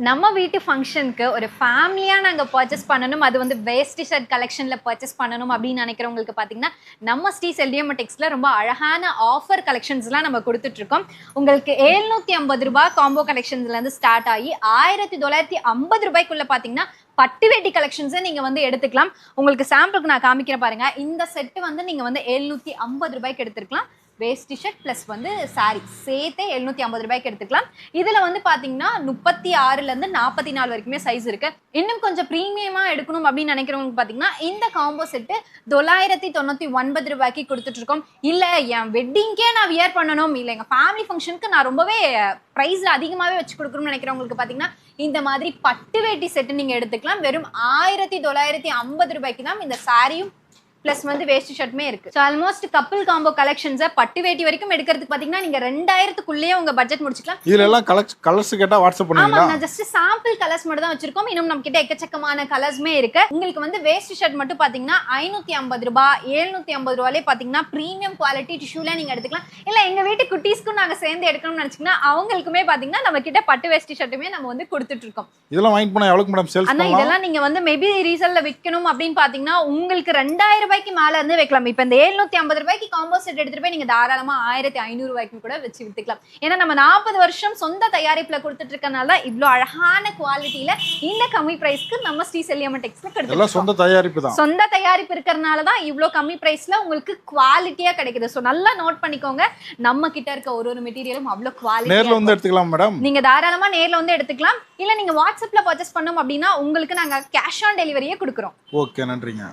நம்ம வீட்டு ஃபங்க்ஷனுக்கு ஒரு ஃபேமிலியாக நாங்கள் பர்ச்சேஸ் பண்ணணும், அது வந்து வேஸ்ட் ஷர்ட் கலெக்ஷனில் பர்ச்சேஸ் பண்ணணும் அப்படின்னு நினைக்கிறவங்களுக்கு பார்த்தீங்கன்னா நம்ம ஸ்ரீ செல்லியம்ம டெக்ஸ்டில் ரொம்ப அழகான ஆஃபர் கலெக்ஷன்ஸ்லாம் நம்ம கொடுத்துட்ருக்கோம். உங்களுக்கு 750 ரூபாய் காம்போ கலெக்ஷன்ஸ்லேருந்து ஸ்டார்ட் ஆகி 1950 ரூபாய்க்குள்ளே பார்த்தீங்கன்னா பட்டு வேட்டி கலெக்ஷன்ஸை நீங்கள் வந்து எடுத்துக்கலாம். உங்களுக்கு சாம்பிளுக்கு நான் காமிக்கிறேன் பாருங்க. இந்த செட்டு வந்து நீங்கள் வந்து 750 ரூபாய்க்கு எடுத்துருக்கலாம். வேஸ்ட் டிஷர்ட் ப்ளஸ் வந்து சாரி சேர்த்தே 750 ரூபாய்க்கு எடுத்துக்கலாம். இதில் வந்து பார்த்தீங்கன்னா 36லேருந்து 44 வரைக்குமே சைஸ் இருக்கு. இன்னும் கொஞ்சம் ப்ரீமியமாக எடுக்கணும் அப்படின்னு நினைக்கிறவங்களுக்கு பார்த்தீங்கன்னா இந்த காம்போ செட்டு 999 ரூபாய்க்கு கொடுத்துட்ருக்கோம். இல்லை என் வெட்டிங்கே நான் வியர் பண்ணணும், இல்லை எங்கள் ஃபேமிலி ஃபங்க்ஷனுக்கு நான் ரொம்பவே ப்ரைஸில் அதிகமாகவே வச்சு கொடுக்கணும்னு நினைக்கிறவங்களுக்கு பார்த்தீங்கன்னா இந்த மாதிரி பட்டு வேட்டி செட்டு நீங்கள் எடுத்துக்கலாம். வெறும் 1950 ரூபாய்க்கு தான் இந்த சாரியும் பிளஸ் வந்து வேஸ்ட் ஷர்ட்டுமே இருக்கு. ஸோ ஆல்மோஸ்ட் கப்பிள் காம்போ கலெக்ஷன்ஸை பட்டு வேட்டி வரைக்கும் எடுக்கிறதுக்கு பார்த்தீங்கன்னா நீங்க 2000க்குள்ளேயே உங்க பட்ஜெட் முடிச்சுக்கலாம். இதுல எல்லாம் கலர்ஸ் கேட்டா வாட்ஸ்அப் பண்ணுவீங்களா? ஆமா, ஜஸ்ட் சாம்பிள் கலர்ஸ் மட்டும் தான் வச்சிருக்கோம். இன்னும் நம்ம கிட்ட எக்கச்சக்கமான கலர்ஸ்மே இருக்கு. உங்களுக்கு வந்து வேஸ்ட் ஷர்ட் மட்டும் பாத்தீங்கன்னா 550 ரூபாய் 750 ரூபாயிலே பாத்தீங்கன்னா பிரீமியம் குவாலிட்டி டிஷ்யூல நீங்க எடுத்துக்கலாம். இல்ல எங்க வீட்டு குட்டீஸ்க்கும் நாங்க சேர்ந்து எடுக்கணும்னு நினைச்சீங்கன்னா அவங்களுக்குமே பாத்தீங்கன்னா நம்ம கிட்ட பட்டு வேஸ்ட் ஷர்ட்டுமே நம்ம வந்து கொடுத்துட்டு இருக்கோம். இதெல்லாம் வாங்கி போனா எவ்வளவு மேடம் சேல்ஸ் பண்ணலாம்? இதெல்லாம் நீங்க வந்து மேபி ரீசேல்ல விற்கணும் அப்படின்னு பாத்தீங்கன்னா உங்களுக்கு 2000 ரூபாய்க்கு மேல இருந்து வைக்கலாம். இப்ப இந்த 750 ரூபாய்க்கு காம்போ செட் எடுத்துட்டு போய் நீங்க தாராளமா 1500 ரூபாய்க்கு கூட வச்சு வித்துக்கலாம். ஏன்னா நம்ம 40 வருஷம் சொந்த தயாரிப்புல கொடுத்துட்டு இருக்கனால இவ்வளவு அழகான குவாலிட்டியில இந்த கம்மி பிரைஸ்க்கு நம்ம ஸ்ரீ செல்லியம்ம டெக்ஸ்ல கொடுத்துருக்கோம். சொந்த தயாரிப்பு தான். சொந்த தயாரிப்பு இருக்கறனால தான் இவ்வளவு கம்மி பிரைஸ்ல உங்களுக்கு குவாலிட்டியா கிடைக்குது. சோ நல்லா நோட் பண்ணிக்கோங்க. நம்ம கிட்ட இருக்க ஒரு மெட்டீரியலும் அவ்வளவு குவாலிட்டியா. நேர்ல வந்து எடுத்துக்கலாம் மேடம். நீங்க தாராளமா நேர்ல வந்து எடுத்துக்கலாம். இல்ல நீங்க வாட்ஸ்அப்ல பர்ச்சேஸ் பண்ணணும் அப்படின்னா உங்களுக்கு நாங்க கேஷ் ஆன் டெலிவரியே கொடுக்குறோம். ஓகே, நன்றிங்க.